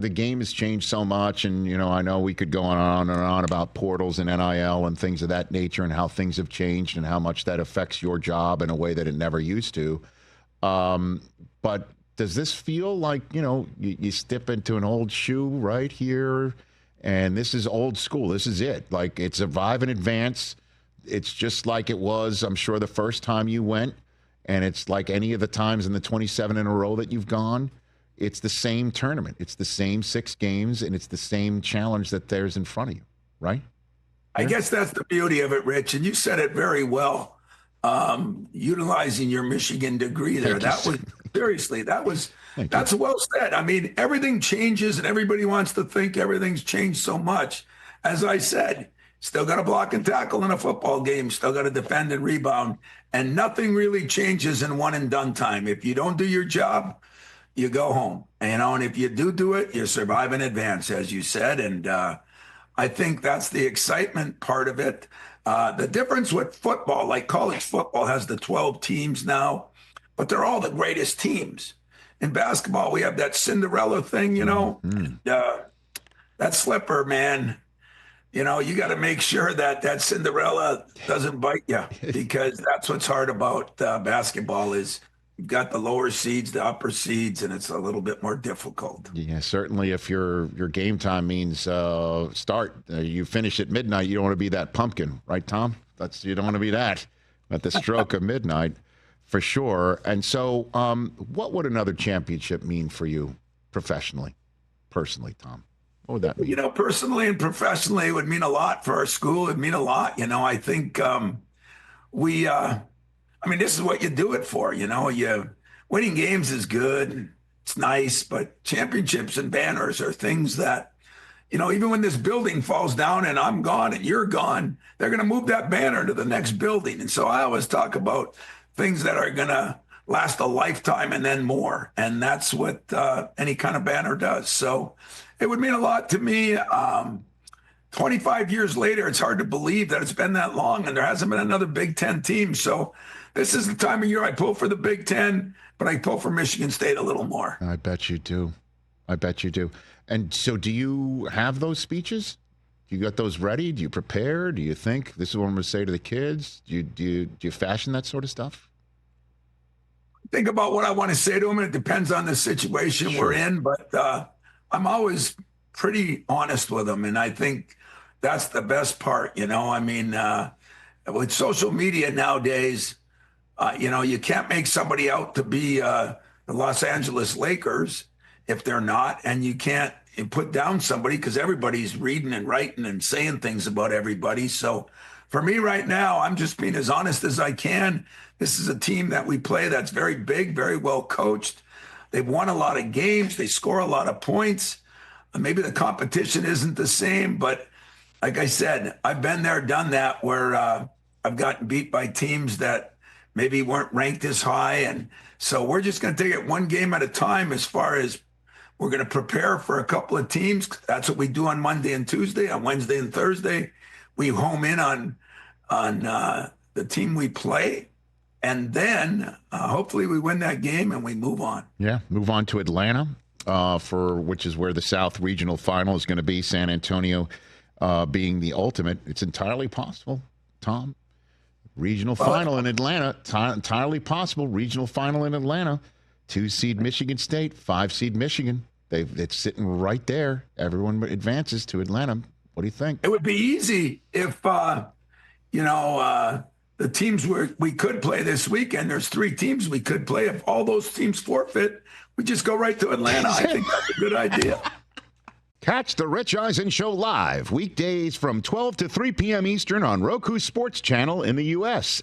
the game has changed so much, and I know we could go on and on about portals and NIL and things of that nature, and how things have changed and how much that affects your job in a way that it never used to. But does this feel like you step into an old shoe right here, and this is old school? This is it. Like, it's Survive and Advance. It's just like it was, I'm sure, the first time you went, and it's like any of the times in the 27 in a row that you've gone. It's the same tournament. It's the same 6 games, and it's the same challenge that there's in front of you, right? I guess that's the beauty of it, Rich. And you said it very well, utilizing your Michigan degree there. That's well said. I mean, everything changes, and everybody wants to think everything's changed so much. As I said, still got to block and tackle in a football game, still got to defend and rebound, and nothing really changes in one and done time. If you don't do your job, you go home, and if you do it, you survive in advance, as you said. And I think that's the excitement part of it. The difference with football, like college football has the 12 teams now, but they're all the greatest teams. In basketball, we have that Cinderella thing, that slipper, man. You got to make sure that Cinderella doesn't bite you, because that's what's hard about basketball is you've got the lower seeds, the upper seeds, and it's a little bit more difficult. Yeah, certainly if your game time means you finish at midnight, you don't want to be that pumpkin, right, Tom? You don't want to be that at the stroke of midnight, for sure. And so what would another championship mean for you personally, Tom? What would that mean? Personally and professionally, it would mean a lot for our school. It'd mean a lot. I think this is what you do it for. Winning games is good. It's nice, but championships and banners are things that, even when this building falls down and I'm gone and you're gone, they're going to move that banner to the next building. And so I always talk about things that are going to last a lifetime and then more. And that's what any kind of banner does. So it would mean a lot to me. 25 years later, it's hard to believe that it's been that long and there hasn't been another Big Ten team. So this is the time of year I pull for the Big Ten, but I pull for Michigan State a little more. I bet you do. And so do you have those speeches? Do you got those ready? Do you prepare? Do you think this is what I'm going to say to the kids? Do you fashion that sort of stuff? Think about what I want to say to them. It depends on the situation we're in, but I'm always pretty honest with them. And I think that's the best part. With social media nowadays, you can't make somebody out to be the Los Angeles Lakers if they're not, and you can't put down somebody because everybody's reading and writing and saying things about everybody. So for me right now, I'm just being as honest as I can. This is a team that we play that's very big, very well coached. They've won a lot of games. They score a lot of points. Maybe the competition isn't the same, but like I said, I've been there, done that, where I've gotten beat by teams that maybe weren't ranked as high. And so we're just going to take it one game at a time as far as we're going to prepare for a couple of teams. That's what we do on Monday and Tuesday. On Wednesday and Thursday, we home in on the team we play. And then hopefully we win that game and we move on. Yeah, move on to Atlanta, which is where the South Regional Final is going to be. San Antonio being the ultimate. It's entirely possible, Tom. Regional final in Atlanta, entirely possible. Regional final in Atlanta. 2-seed Michigan State, 5-seed Michigan. It's sitting right there. Everyone advances to Atlanta. What do you think? It would be easy if, the teams we could play this weekend, there's 3 teams we could play. If all those teams forfeit, we just go right to Atlanta. I think that's a good idea. Catch the Rich Eisen Show live weekdays from 12 to 3 p.m. Eastern on Roku Sports Channel in the U.S.